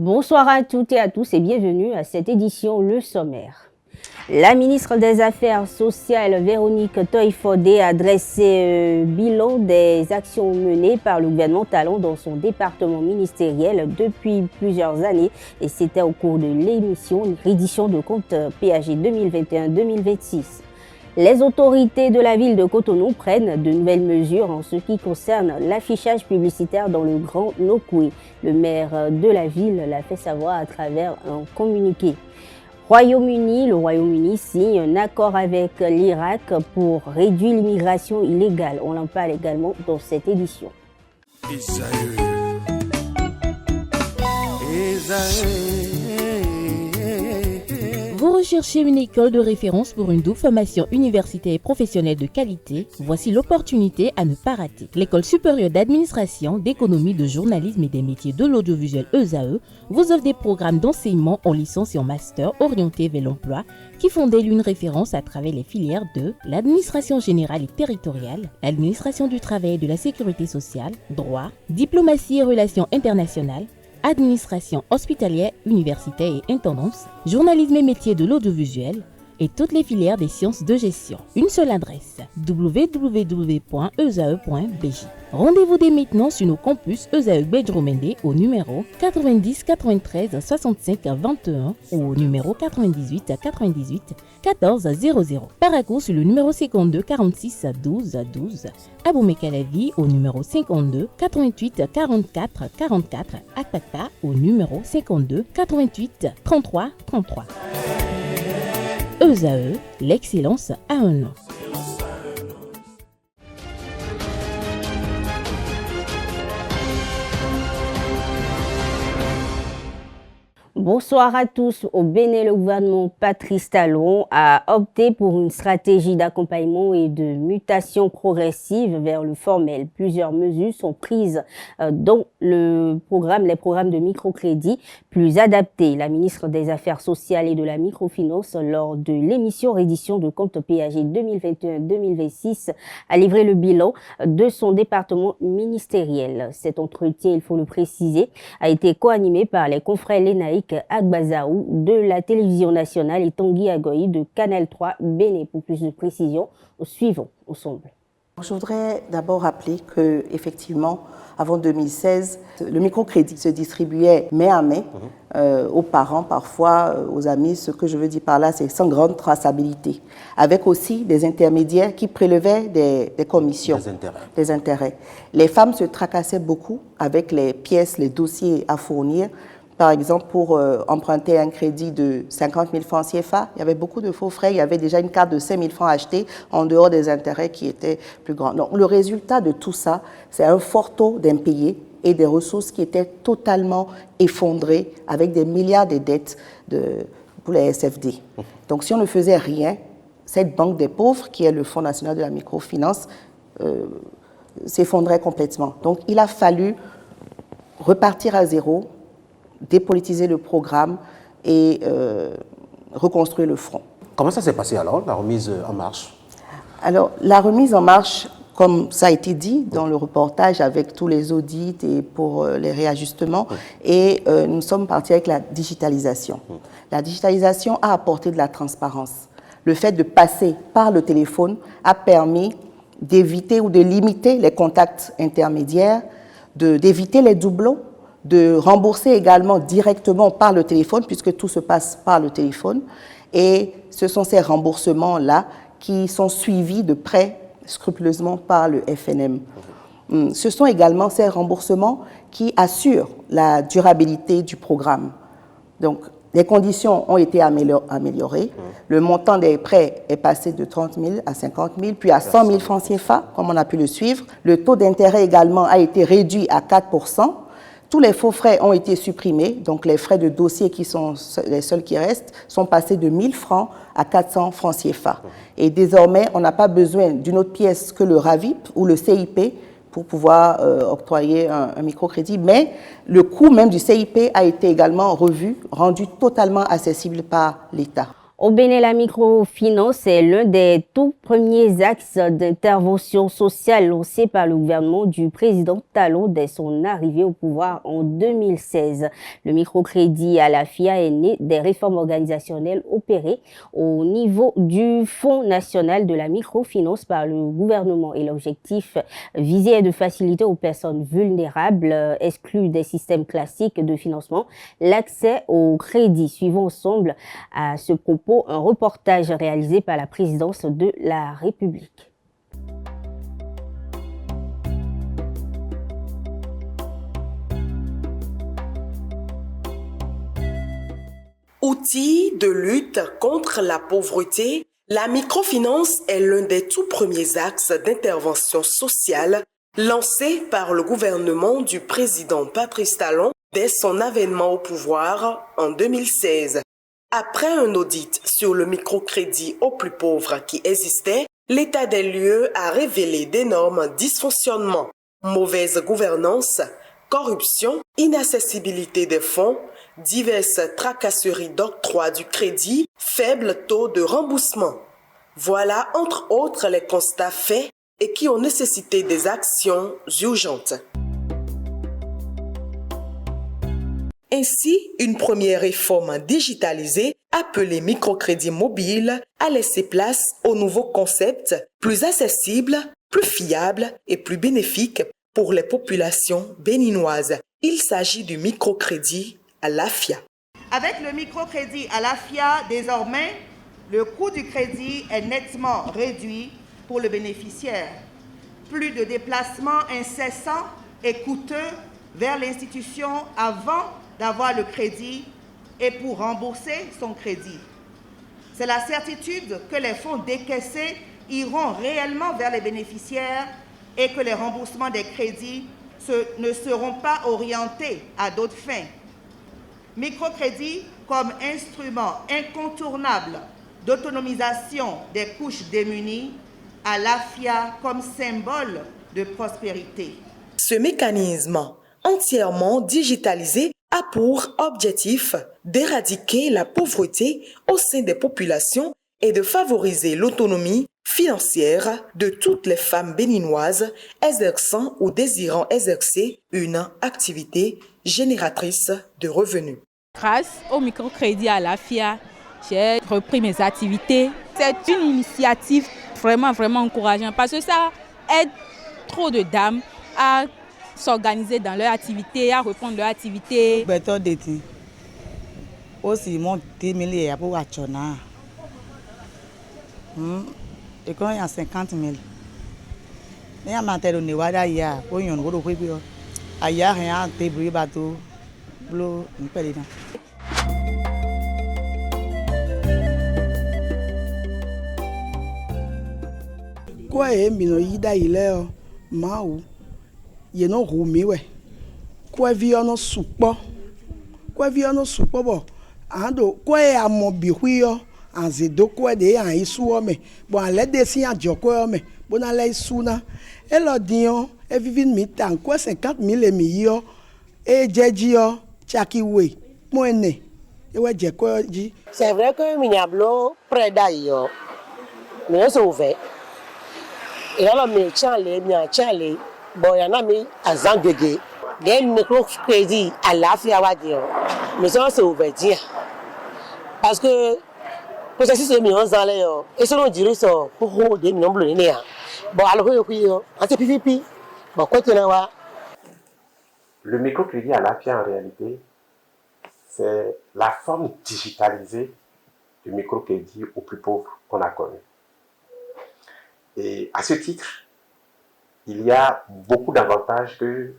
Bonsoir à toutes et à tous et bienvenue à cette édition Le Sommaire. La ministre des Affaires sociales, Véronique Toye-Fodé, a dressé bilan des actions menées par le gouvernement Talon dans son département ministériel depuis plusieurs années. Et c'était au cours de l'émission Reddition de comptes PAG 2021-2026. Les autorités de la ville de Cotonou prennent de nouvelles mesures en ce qui concerne l'affichage publicitaire dans le Grand Nokoué. Le maire de la ville l'a fait savoir à travers un communiqué. Le Royaume-Uni signe un accord avec l'Irak pour réduire l'immigration illégale. On en parle également dans cette édition. Vous recherchez une école de référence pour une double formation universitaire et professionnelle de qualité? Voici l'opportunité à ne pas rater. L'École supérieure d'administration, d'économie, de journalisme et des métiers de l'audiovisuel ESAE vous offre des programmes d'enseignement en licence et en master orientés vers l'emploi qui font d'elle une référence à travers les filières de l'administration générale et territoriale, l'administration du travail et de la sécurité sociale, droit, diplomatie et relations internationales, administration hospitalière, universitaire et intendance, journalisme et métiers de l'audiovisuel et toutes les filières des sciences de gestion. Une seule adresse, www.esae.bj. Rendez-vous dès maintenant sur nos campus ESAE Bedjromende au numéro 90 93 65 21 ou au numéro 98 98 14 00. Paracourt sur le numéro 52 46 12 12. Aboumé-Calavi au numéro 52 88 44 44. Akpaka au numéro 52 88 33 33. ESAE, l'excellence à un nom. Bonsoir à tous. Au Bénin, le gouvernement Patrice Talon a opté pour une stratégie d'accompagnement et de mutation progressive vers le formel. Plusieurs mesures sont prises dont les programmes de microcrédit plus adaptés. La ministre des Affaires sociales et de la microfinance, lors de l'émission Reddition de comptes PAG 2021-2026, a livré le bilan de son département ministériel. Cet entretien, il faut le préciser, a été co-animé par les confrères Lénaïque Agbazaou de la télévision nationale et Tanguy Agoï de Canal 3 Bénin. Pour plus de précisions, suivons ensemble. Je voudrais d'abord rappeler que, effectivement, avant 2016, le microcrédit se distribuait main à main aux parents, parfois aux amis. Ce que je veux dire par là, c'est sans grande traçabilité, avec aussi des intermédiaires qui prélevaient des commissions, des intérêts. Les femmes se tracassaient beaucoup avec les pièces, les dossiers à fournir. Par exemple, pour emprunter un crédit de 50 000 francs CFA, il y avait beaucoup de faux frais. Il y avait déjà une carte de 5 000 francs achetée en dehors des intérêts qui étaient plus grands. Donc, le résultat de tout ça, c'est un fort taux d'impayés et des ressources qui étaient totalement effondrées avec des milliards de dettes pour les SFD. Donc, si on ne faisait rien, cette banque des pauvres, qui est le Fonds national de la microfinance, s'effondrait complètement. Donc, il a fallu repartir à zéro, dépolitiser le programme et reconstruire le front. Comment ça s'est passé alors, la remise en marche? Alors, la remise en marche, comme ça a été dit dans le reportage, avec tous les audits et pour les réajustements, et nous sommes partis avec la digitalisation. La digitalisation a apporté de la transparence. Le fait de passer par le téléphone a permis d'éviter ou de limiter les contacts intermédiaires, d'éviter les doublons, de rembourser également directement par le téléphone, puisque tout se passe par le téléphone. Et ce sont ces remboursements-là qui sont suivis de près, scrupuleusement, par le FNM. Ce sont également ces remboursements qui assurent la durabilité du programme. Donc, les conditions ont été améliorées. Le montant des prêts est passé de 30 000 à 50 000, puis à 100 000 francs CFA, comme on a pu le suivre. Le taux d'intérêt également a été réduit à 4%. Tous les faux frais ont été supprimés, donc les frais de dossier qui sont les seuls qui restent sont passés de 1 000 francs à 400 francs CFA. Et désormais, on n'a pas besoin d'une autre pièce que le RAVIP ou le CIP pour pouvoir octroyer un microcrédit, mais le coût même du CIP a été également revu, rendu totalement accessible par l'État. Au Bénin, la microfinance est l'un des tout premiers axes d'intervention sociale lancés par le gouvernement du président Talon dès son arrivée au pouvoir en 2016. Le microcrédit à la FIA est né des réformes organisationnelles opérées au niveau du Fonds national de la microfinance par le gouvernement et l'objectif visé est de faciliter aux personnes vulnérables exclues des systèmes classiques de financement l'accès au crédit. Suivons ensemble à ce propos un reportage réalisé par la présidence de la République. Outil de lutte contre la pauvreté, la microfinance est l'un des tout premiers axes d'intervention sociale lancés par le gouvernement du président Patrice Talon dès son avènement au pouvoir en 2016. Après un audit sur le microcrédit aux plus pauvres qui existait, l'état des lieux a révélé d'énormes dysfonctionnements, mauvaise gouvernance, corruption, inaccessibilité des fonds, diverses tracasseries d'octroi du crédit, faible taux de remboursement. Voilà entre autres les constats faits et qui ont nécessité des actions urgentes. Ainsi, une première réforme digitalisée, appelée microcrédit mobile, a laissé place au nouveau concept plus accessible, plus fiable et plus bénéfique pour les populations béninoises. Il s'agit du microcrédit à l'AFIA. Avec le microcrédit à l'AFIA, désormais, le coût du crédit est nettement réduit pour le bénéficiaire. Plus de déplacements incessants et coûteux vers l'institution avant d'avoir le crédit et pour rembourser son crédit. C'est la certitude que les fonds décaissés iront réellement vers les bénéficiaires et que les remboursements des crédits ne seront pas orientés à d'autres fins. Microcrédit comme instrument incontournable d'autonomisation des couches démunies, à l'AFIA comme symbole de prospérité. Ce mécanisme entièrement digitalisé a pour objectif d'éradiquer la pauvreté au sein des populations et de favoriser l'autonomie financière de toutes les femmes béninoises exerçant ou désirant exercer une activité génératrice de revenus. Grâce au microcrédit à l'AFIA, j'ai repris mes activités. C'est une initiative vraiment encourageante parce que ça aide trop de dames à s'organiser dans leur activité, à reprendre leur activité. Aussi, mon témélé à pour Achona. Et quand il y a 50 000. Mais il y a un tel Newada, il y a un peu de il y a rien, des bruits bateaux, bleu, une pelle. Quoi est mino ida ileo mau ye no rumi we quoi vi ono supo bo ando quoi e amobi huyo anzedo quoi de an isu ome bo ale de si ajo quoi ome bo na le isu na e lo dion e vivin mi tan quoi 50 000 mi yo e jeji yo chaki we mo ene e we je quoi ji. C'est vrai que Mignablo près d'ailleurs mais c'est ouvert. Et alors, mais Charlie, bon, il y en a mis à Zangege, il y a un microcrédit à l'AFIA, mais ça, c'est ouvert. Parce que, pour ça, si c'est millions d'années, et selon dire ça, pour des millions de l'année, bon, alors, on s'est pipi, bon, quoi, tu n'as. Le microcrédit à l'AFIA, en réalité, c'est la forme digitalisée du microcrédit aux plus pauvres qu'on a connu. Et à ce titre, il y a beaucoup d'avantages que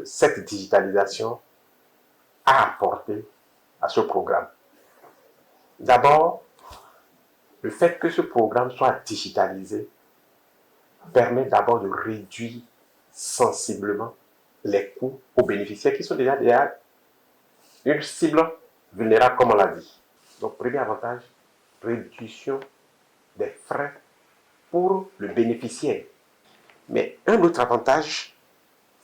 cette digitalisation a apporté à ce programme. D'abord, le fait que ce programme soit digitalisé permet d'abord de réduire sensiblement les coûts aux bénéficiaires qui sont déjà une cible vulnérable, comme on l'a dit. Donc, premier avantage, réduction des frais pour le bénéficiaire. Mais un autre avantage,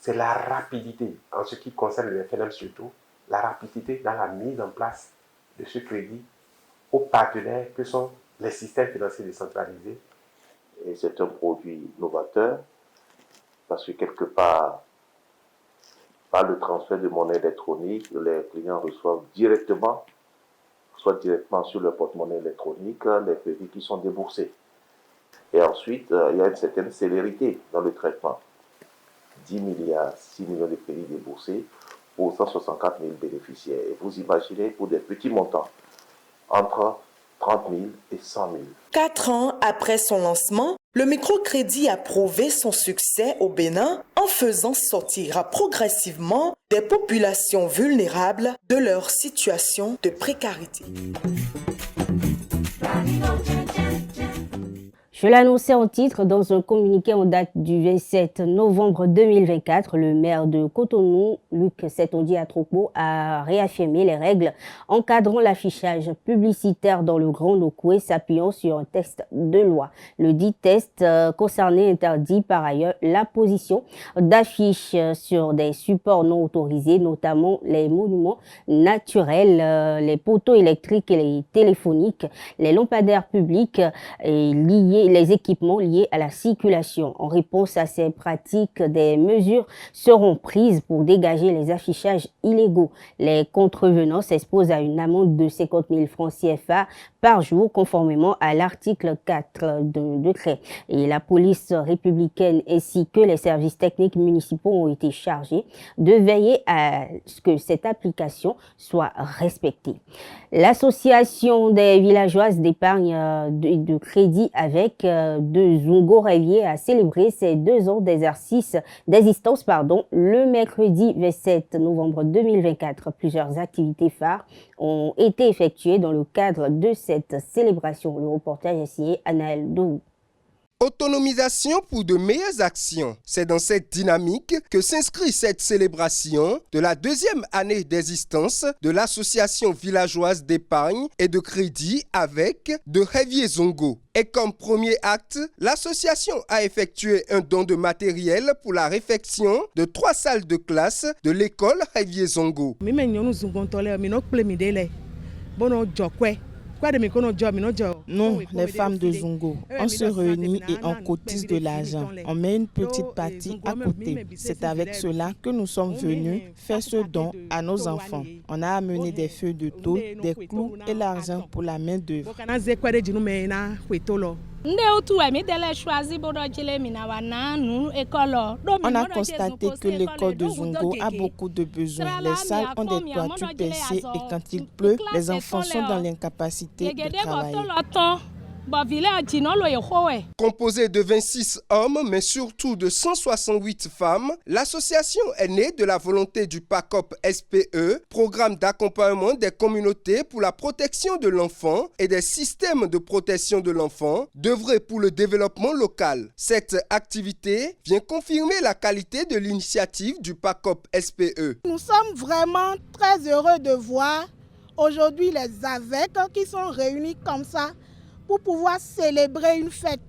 c'est la rapidité, en ce qui concerne les FNM surtout, la rapidité dans la mise en place de ce crédit aux partenaires que sont les systèmes financiers décentralisés. Et c'est un produit novateur parce que quelque part, par le transfert de monnaie électronique, les clients reçoivent directement, soit directement sur leur porte-monnaie électronique, les crédits qui sont déboursés. Et ensuite, il y a une certaine célérité dans le traitement. 10 milliards, 6 millions de crédits déboursés pour 164 000 bénéficiaires. Et vous imaginez pour des petits montants, entre 30 000 et 100 000. 4 ans après son lancement, le microcrédit a prouvé son succès au Bénin en faisant sortir progressivement des populations vulnérables de leur situation de précarité. Je l'annonçais en titre dans un communiqué en date du 27 novembre 2024. Le maire de Cotonou, Luc Setondi Atrokbo, a réaffirmé les règles encadrant l'affichage publicitaire dans le Grand Nokoué s'appuyant sur un texte de loi. Le dit texte concerné interdit par ailleurs la position d'affiches sur des supports non autorisés, notamment les monuments naturels, les poteaux électriques et les téléphoniques, les lampadaires publics et les équipements liés à la circulation. En réponse à ces pratiques, des mesures seront prises pour dégager les affichages illégaux. Les contrevenants s'exposent à une amende de 50 000 francs CFA par jour, conformément à l'article 4 de décret. Et la police républicaine ainsi que les services techniques municipaux ont été chargés de veiller à ce que cette application soit respectée. L'association des villageoises d'épargne de crédit avec de Zongo-Révier a célébré ses 2 ans d'existence le mercredi 27 novembre 2024. Plusieurs activités phares ont été effectuées dans le cadre de cette célébration. Le reportage est signé Anaël Dou. Autonomisation pour de meilleures actions. C'est dans cette dynamique que s'inscrit cette célébration de la 2e année d'existence de l'association villageoise d'épargne et de crédit avec de Révier Zongo. Et comme premier acte, l'association a effectué un don de matériel pour la réfection de 3 salles de classe de l'école Révier Zongo. Nous, les femmes de Zongo, on se réunit et on cotise de l'argent. On met une petite partie à côté. C'est avec cela que nous sommes venus faire ce don à nos enfants. On a amené des feuilles de tôle, des clous et l'argent pour la main-d'œuvre. On a constaté que l'école de Zongo a beaucoup de besoins. Les salles ont des toitures percées et quand il pleut, les enfants sont dans l'incapacité de travailler. Composée de 26 hommes, mais surtout de 168 femmes, l'association est née de la volonté du PACOP SPE, programme d'accompagnement des communautés pour la protection de l'enfant et des systèmes de protection de l'enfant, d'œuvrer pour le développement local. Cette activité vient confirmer la qualité de l'initiative du PACOP SPE. Nous sommes vraiment très heureux de voir aujourd'hui les AVEC qui sont réunis comme ça pour pouvoir célébrer une fête,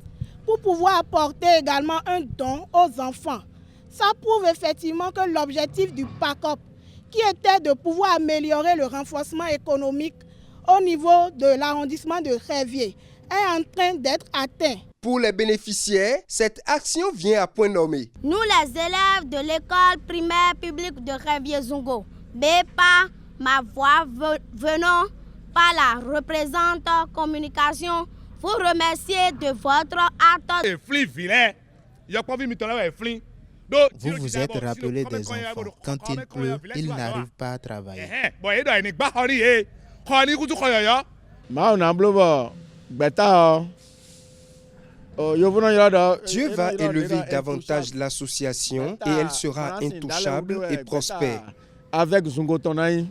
pour pouvoir apporter également un don aux enfants. Ça prouve effectivement que l'objectif du PACOP, qui était de pouvoir améliorer le renforcement économique au niveau de l'arrondissement de Révier, est en train d'être atteint. Pour les bénéficiaires, cette action vient à point nommé. Nous, les élèves de l'école primaire publique de Révier Zongo, BEPA, ma voix venant par la représentante communication, vous remercier de votre acte. Vous vous êtes rappelé des enfants. Quand il pleut, ils n'arrivent pas à travailler. Dieu va élever davantage l'association et elle sera intouchable et prospère. Avec Zongo Tonaï.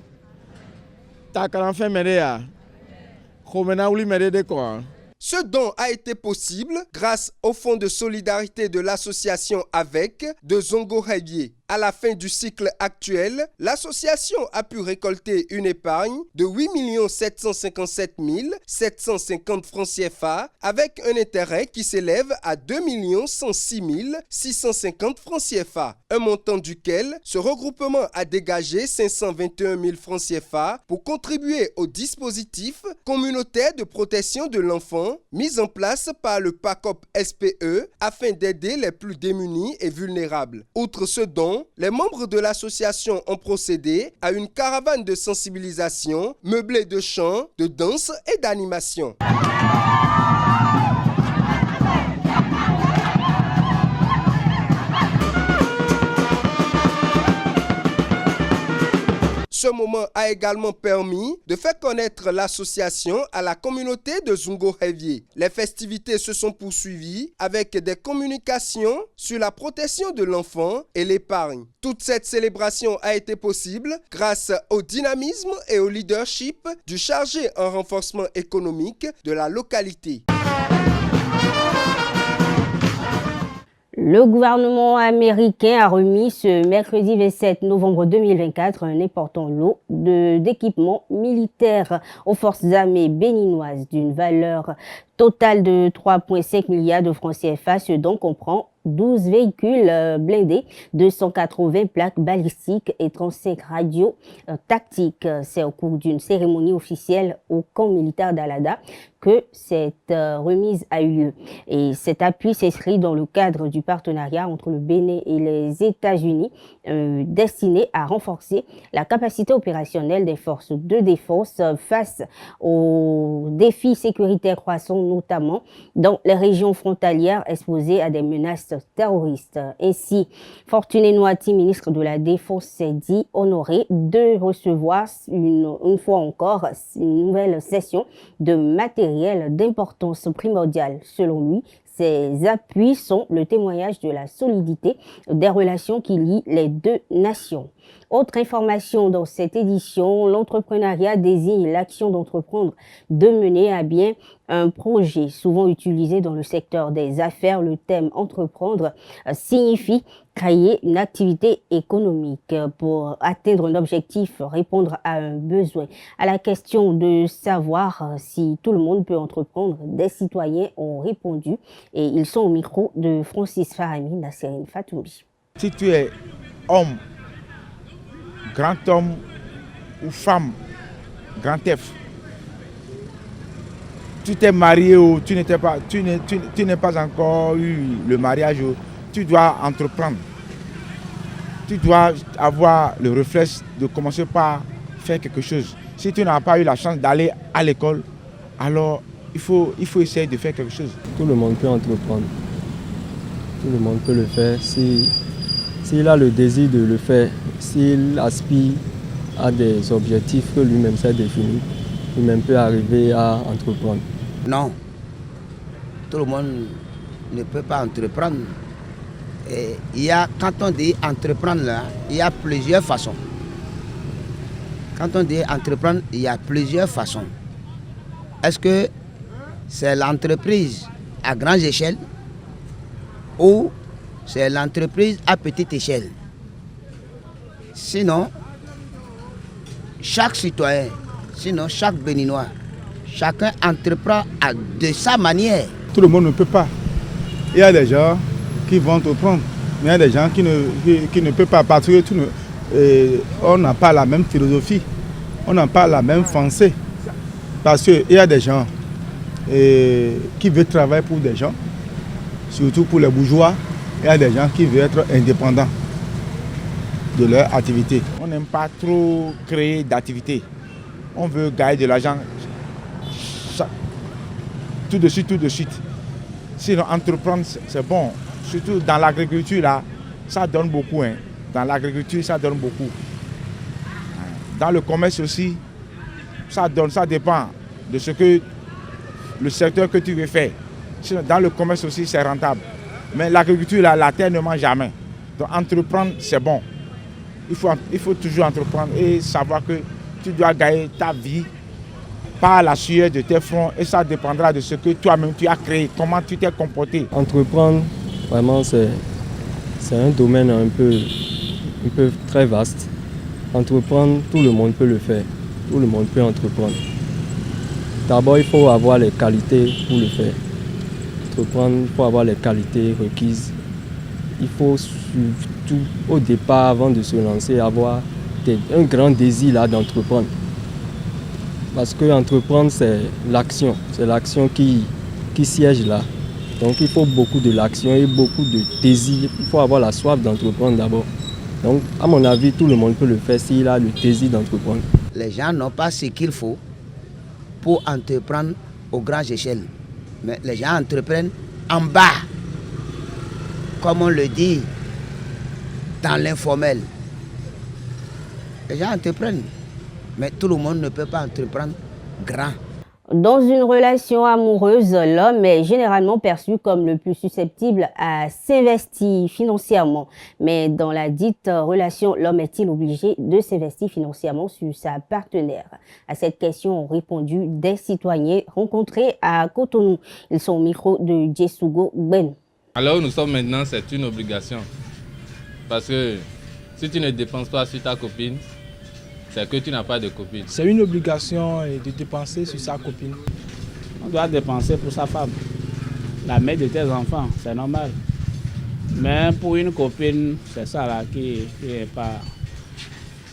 Ce don a été possible grâce au fonds de solidarité de l'association avec de Zongo Révier. À la fin du cycle actuel, l'association a pu récolter une épargne de 8 757 750 francs CFA avec un intérêt qui s'élève à 2 106 650 francs CFA, un montant duquel ce regroupement a dégagé 521 000 francs CFA pour contribuer au dispositif communautaire de protection de l'enfant mis en place par le PACOP SPE afin d'aider les plus démunis et vulnérables. Outre ce don, les membres de l'association ont procédé à une caravane de sensibilisation meublée de chants, de danse et d'animation. Ce moment a également permis de faire connaître l'association à la communauté de Zungo-Révier. Les festivités se sont poursuivies avec des communications sur la protection de l'enfant et l'épargne. Toute cette célébration a été possible grâce au dynamisme et au leadership du chargé en renforcement économique de la localité. Le gouvernement américain a remis ce mercredi 27 novembre 2024 un important lot d'équipements militaires aux forces armées béninoises d'une valeur totale de 3,5 milliards de francs CFA, ce dont comprend 12 véhicules blindés, 280 plaques balistiques et 35 radios tactiques. C'est au cours d'une cérémonie officielle au camp militaire d'Alada que cette remise a eu lieu. Et cet appui s'inscrit dans le cadre du partenariat entre le Bénin et les États-Unis destiné à renforcer la capacité opérationnelle des forces de défense face aux défis sécuritaires croissants, notamment dans les régions frontalières exposées à des menaces terroristes. Ainsi, Fortuné Noati, ministre de la Défense, s'est dit honoré de recevoir une fois encore une nouvelle session de matériel d'importance primordiale. Selon lui, ces appuis sont le témoignage de la solidité des relations qui lient les deux nations. Autre information dans cette édition, l'entrepreneuriat désigne l'action d'entreprendre, de mener à bien un projet. Souvent utilisé dans le secteur des affaires, le thème entreprendre signifie créer une activité économique pour atteindre un objectif, répondre à un besoin. À la question de savoir si tout le monde peut entreprendre, des citoyens ont répondu et ils sont au micro de Francis Farami, Nasserine Fatoumbi. Si tu es homme, grand homme ou femme, grand F, tu t'es marié ou tu n'es pas encore eu le mariage, tu dois entreprendre. Tu dois avoir le réflexe de commencer par faire quelque chose. Si tu n'as pas eu la chance d'aller à l'école, alors il faut essayer de faire quelque chose. Tout le monde peut entreprendre. Tout le monde peut le faire s'il a le désir de le faire, s'il aspire à des objectifs que lui-même s'est défini, lui-même peut arriver à entreprendre. Non, tout le monde ne peut pas entreprendre. Et quand on dit entreprendre, là, il y a plusieurs façons. Quand on dit entreprendre, il y a plusieurs façons. Est-ce que c'est l'entreprise à grande échelle ou c'est l'entreprise à petite échelle? Sinon, chaque citoyen, sinon chaque Béninois, chacun entreprend de sa manière. Tout le monde ne peut pas. Il y a des gens qui vont entreprendre, mais il y a des gens qui ne peuvent pas parce que on n'a pas la même philosophie, on n'a pas la même pensée. Parce qu'il y a des gens qui veulent travailler pour des gens, surtout pour les bourgeois. Il y a des gens qui veulent être indépendants de leur activité. On n'aime pas trop créer d'activité. On veut gagner de l'argent tout de suite. Sinon, entreprendre, c'est bon. Surtout dans l'agriculture, là, ça donne beaucoup. Hein. Dans l'agriculture, ça donne beaucoup. Dans le commerce aussi, ça dépend de ce que le secteur que tu veux faire. Sinon, dans le commerce aussi, c'est rentable. Mais l'agriculture, là, la terre ne mange jamais. Donc, entreprendre, c'est bon. Il faut toujours entreprendre et savoir que tu dois gagner ta vie par la sueur de tes fronts et ça dépendra de ce que toi-même tu as créé, comment tu t'es comporté. Entreprendre, vraiment, c'est un domaine un peu un peu très vaste. Entreprendre, tout le monde peut le faire. Tout le monde peut entreprendre. D'abord, il faut avoir les qualités pour le faire. Entreprendre, il faut avoir les qualités requises. Il faut surtout, au départ, avant de se lancer, avoir un grand désir là d'entreprendre. Parce que entreprendre, c'est l'action qui siège là. Donc il faut beaucoup de l'action et beaucoup de désir. Il faut avoir la soif d'entreprendre d'abord. Donc à mon avis, tout le monde peut le faire s'il a le désir d'entreprendre. Les gens n'ont pas ce qu'il faut pour entreprendre aux grandes échelles. Mais les gens entreprennent en bas, comme on le dit dans l'informel. Les gens entreprennent, mais tout le monde ne peut pas entreprendre grand. Dans une relation amoureuse, l'homme est généralement perçu comme le plus susceptible à s'investir financièrement. Mais dans la dite relation, l'homme est-il obligé de s'investir financièrement sur sa partenaire? À cette question ont répondu des citoyens rencontrés à Cotonou. Ils sont au micro de Djesugo Ben. Alors nous sommes maintenant, c'est une obligation. Parce que si tu ne dépenses pas sur ta copine, c'est que tu n'as pas de copine. C'est une obligation de dépenser sur sa copine. On doit dépenser pour sa femme, la mère de tes enfants, c'est normal. Mais pour une copine, c'est ça là qui est pas...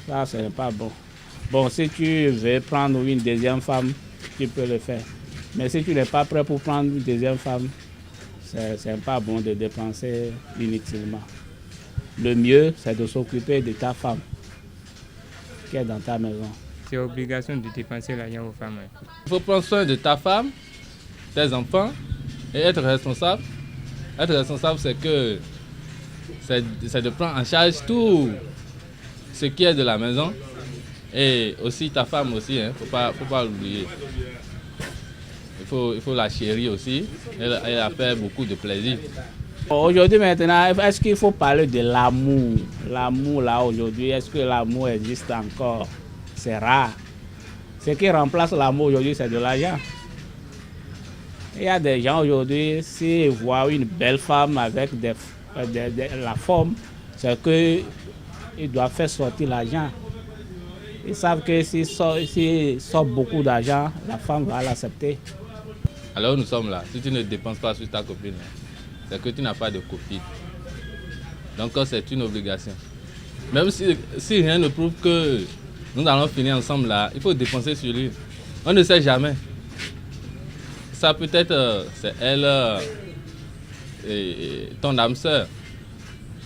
Ça, c'est pas bon. Bon, si tu veux prendre une deuxième femme, tu peux le faire. Mais si tu n'es pas prêt pour prendre une deuxième femme, c'est pas bon de dépenser inutilement. Le mieux, c'est de s'occuper de ta femme qui est dans ta maison. C'est obligation de dépenser l'argent aux femmes. Il faut prendre soin de ta femme, tes enfants et être responsable. Être responsable, c'est de prendre en charge tout ce qui est de la maison et aussi ta femme aussi, hein, faut pas l'oublier. Il faut la chérir aussi, elle a fait beaucoup de plaisir. Aujourd'hui maintenant, est-ce qu'il faut parler de l'amour? L'amour là aujourd'hui, est-ce que l'amour existe encore? C'est rare. Ce qui remplace l'amour aujourd'hui, c'est de l'argent. Il y a des gens aujourd'hui, s'ils voient une belle femme avec la forme, c'est qu'ils doivent faire sortir l'argent. Ils savent que s'ils sortent beaucoup d'argent, la femme va l'accepter. Alors nous sommes là, si tu ne dépenses pas sur ta copine, c'est que tu n'as pas de copine. Donc c'est une obligation. Même si rien ne prouve que nous allons finir ensemble là, il faut dépenser sur lui. On ne sait jamais. Ça peut-être c'est elle et ton âme sœur.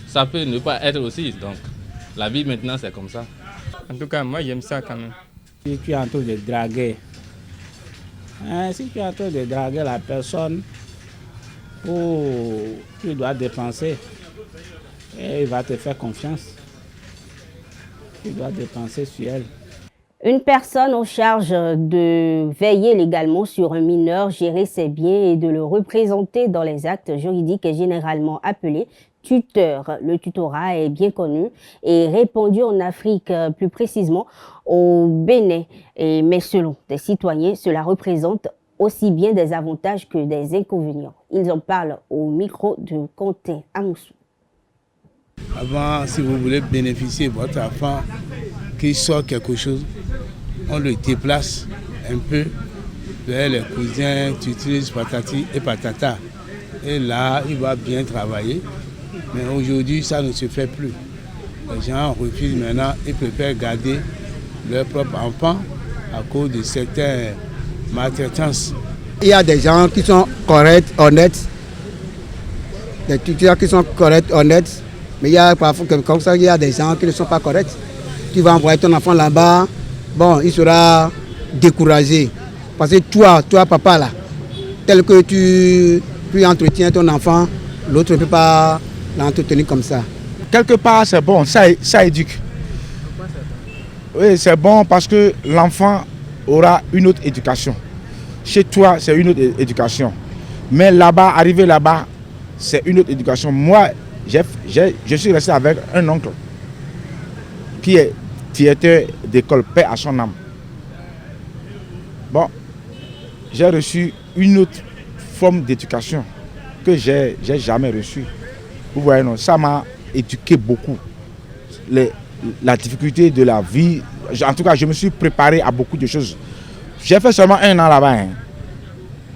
Ça peut ne pas être aussi. Donc la vie maintenant c'est comme ça. En tout cas moi j'aime ça quand même. Si tu es en train de draguer, si tu es en train de draguer la personne, tu dois dépenser et il va te faire confiance. Tu dois dépenser sur elle. Une personne en charge de veiller légalement sur un mineur, gérer ses biens et de le représenter dans les actes juridiques est généralement appelé tuteur. Le tutorat est bien connu et répandu en Afrique, plus précisément au Bénin. Mais selon des citoyens, cela représente aussi bien des avantages que des inconvénients. Ils en parlent au micro de Quentin Amoussou. Avant, si vous voulez bénéficier de votre enfant qui sort quelque chose, on le déplace un peu vers les cousins, tutris, patati et patata. Et là, il va bien travailler. Mais aujourd'hui, ça ne se fait plus. Les gens refusent maintenant, ils préfèrent garder leur propre enfant à cause de certaines maltraitances. Il y a des gens qui sont corrects, honnêtes, des tuteurs qui sont corrects, honnêtes, mais il y a parfois comme ça, il y a des gens qui ne sont pas corrects. Tu vas envoyer ton enfant là-bas, bon, il sera découragé. Parce que toi papa là, tel que tu entretiens ton enfant, l'autre ne peut pas l'entretenir comme ça. Quelque part, c'est bon, ça éduque. Oui, c'est bon parce que l'enfant aura une autre éducation. Chez toi, c'est une autre éducation. Mais là-bas, arriver là-bas, c'est une autre éducation. Moi, je suis resté avec un oncle qui est directeur d'école, paix à son âme. Bon, j'ai reçu une autre forme d'éducation que j'ai jamais reçue. Vous voyez, non, ça m'a éduqué beaucoup. la difficulté de la vie. En tout cas, je me suis préparé à beaucoup de choses. J'ai fait seulement 1 an là-bas. Hein.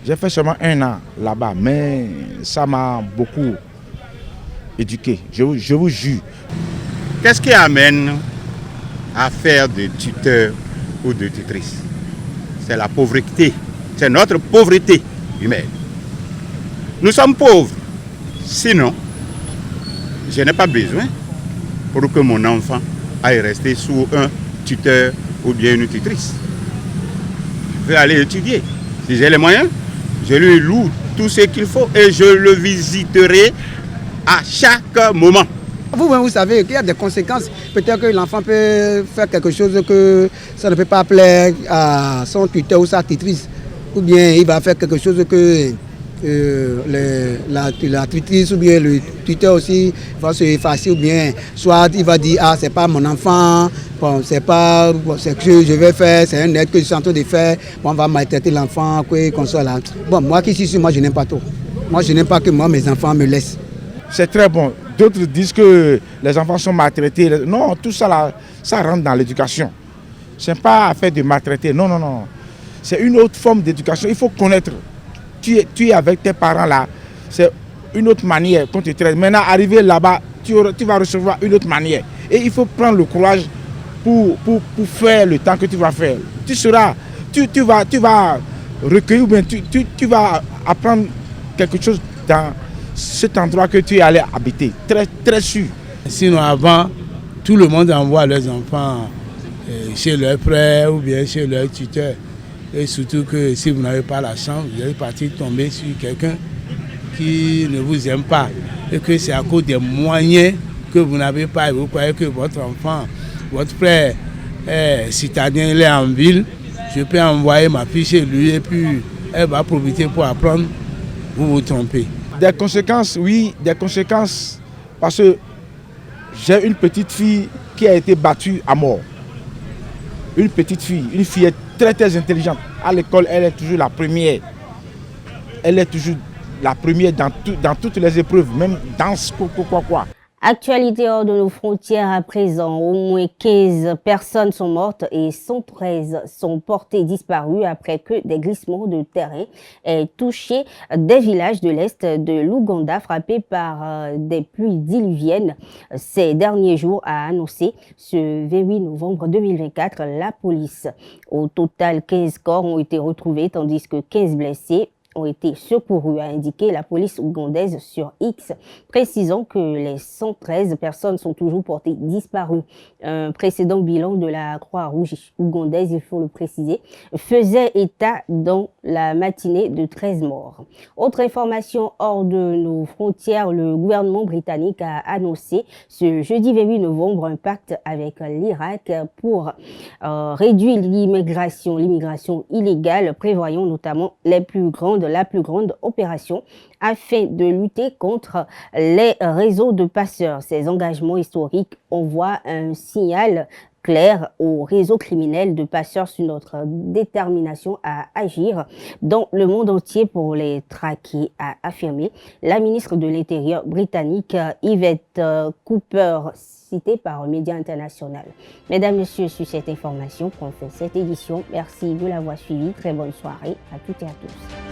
J'ai fait seulement 1 an là-bas, mais ça m'a beaucoup éduqué, je vous jure. Qu'est-ce qui amène à faire de tuteur ou de tutrice? C'est la pauvreté, c'est notre pauvreté humaine. Nous sommes pauvres, sinon je n'ai pas besoin pour que mon enfant aille rester sous un tuteur ou bien une tutrice. Je veux aller étudier. Si j'ai les moyens, je lui loue tout ce qu'il faut et je le visiterai à chaque moment. Vous savez qu'il y a des conséquences. Peut-être que l'enfant peut faire quelque chose que ça ne peut pas plaire à son tuteur ou sa tutrice. Ou bien il va faire quelque chose que la tutrice ou bien le tuteur aussi va se effacer. Ou bien soit il va dire « Ah, c'est pas mon enfant, bon, c'est pas ce que je vais faire, c'est un aide que je suis en train de faire. Bon, on va maltraiter l'enfant, qu'on soit là. » Bon, moi qui suis ici, moi je n'aime pas trop. Moi je n'aime pas que moi mes enfants me laissent. C'est très bon. D'autres disent que les enfants sont maltraités. Non, tout ça là, ça rentre dans l'éducation. Ce n'est pas affaire de maltraiter. Non, non, non. C'est une autre forme d'éducation. Il faut connaître. Tu es avec tes parents là. C'est une autre manière qu'on te traite. Maintenant, arriver là-bas, tu vas recevoir une autre manière. Et il faut prendre le courage pour faire le temps que tu vas faire. Tu vas recueillir ou bien tu vas apprendre quelque chose dans cet endroit que tu es allé habiter, très, très sûr. Sinon avant, tout le monde envoie leurs enfants chez leurs frères ou bien chez leurs tuteurs. Et surtout que si vous n'avez pas la chance, vous allez partir tomber sur quelqu'un qui ne vous aime pas. Et que c'est à cause des moyens que vous n'avez pas et vous croyez que votre enfant, votre frère est citadin, il est en ville, je peux envoyer ma fille chez lui et puis elle va profiter pour apprendre, vous vous trompez. Des conséquences, oui, des conséquences, parce que j'ai une petite fille qui a été battue à mort. Une petite fille, une fillette très très intelligente. À l'école, elle est toujours la première. Elle est toujours la première dans toutes les épreuves, même dans quoi. Actualité hors de nos frontières à présent, au moins 15 personnes sont mortes et 113 sont portées disparues après que des glissements de terrain aient touché des villages de l'Est de l'Ouganda frappés par des pluies diluviennes ces derniers jours, a annoncé ce 28 novembre 2024 la police. Au total, 15 corps ont été retrouvés tandis que 15 blessés ont été secourus, a indiqué la police ougandaise sur X, précisant que les 113 personnes sont toujours portées disparues. Un précédent bilan de la Croix-Rouge ougandaise, il faut le préciser, faisait état dans la matinée de 13 morts. Autre information hors de nos frontières, le gouvernement britannique a annoncé ce jeudi 28 novembre un pacte avec l'Irak pour réduire l'immigration illégale, prévoyant notamment la plus grande opération afin de lutter contre les réseaux de passeurs. Ces engagements historiques envoient un signal clair aux réseaux criminels de passeurs sur notre détermination à agir dans le monde entier pour les traquer, a affirmé la ministre de l'Intérieur britannique Yvette Cooper, citée par un média international. Mesdames, Messieurs, sur cette information qu'on fait cette édition, merci de l'avoir suivi. Très bonne soirée à toutes et à tous.